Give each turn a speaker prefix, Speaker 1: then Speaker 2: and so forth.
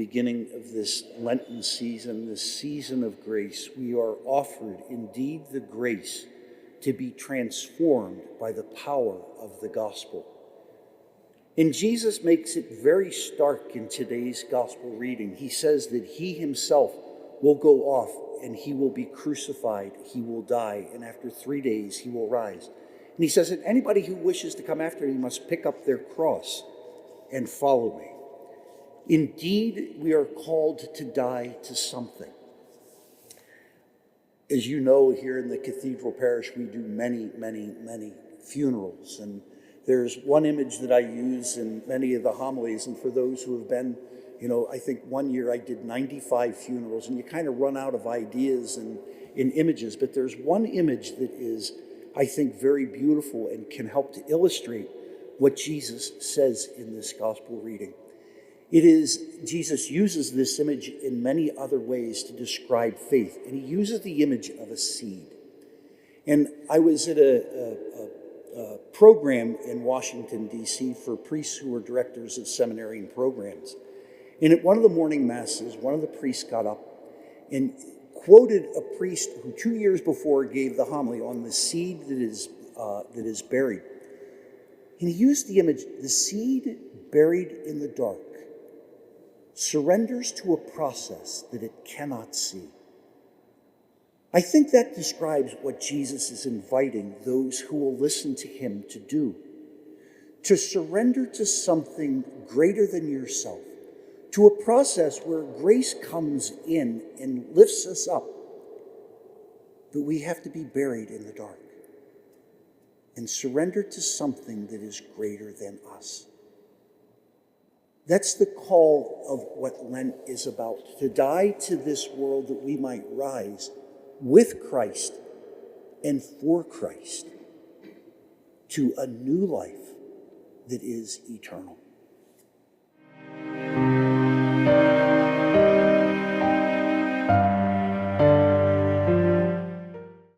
Speaker 1: beginning of this Lenten season, this season of grace, we are offered indeed the grace to be transformed by the power of the gospel. And Jesus makes it very stark in today's gospel reading. He says that he himself will go off and he will be crucified, he will die, and after 3 days he will rise. And he says that anybody who wishes to come after me must pick up their cross and follow me. Indeed, we are called to die to something. As you know, here in the Cathedral Parish, we do many, many, many funerals. And there's one image that I use in many of the homilies, and for those who have been, I think one year I did 95 funerals, and you kind of run out of ideas and in images, but there's one image that is, I think, very beautiful and can help to illustrate what Jesus says in this gospel reading. It is, Jesus uses this image in many other ways to describe faith, and he uses the image of a seed. And I was at a program in Washington, D.C. for priests who were directors of seminary and programs. And at one of the morning masses, one of the priests got up and quoted a priest who 2 years before gave the homily on the seed that is buried. And he used the image, the seed buried in the dark surrenders to a process that it cannot see. I think that describes what Jesus is inviting those who will listen to him to do. To surrender to something greater than yourself, to a process where grace comes in and lifts us up. But we have to be buried in the dark and surrender to something that is greater than us. That's the call of what Lent is about, to die to this world that we might rise with Christ and for Christ to a new life that is eternal.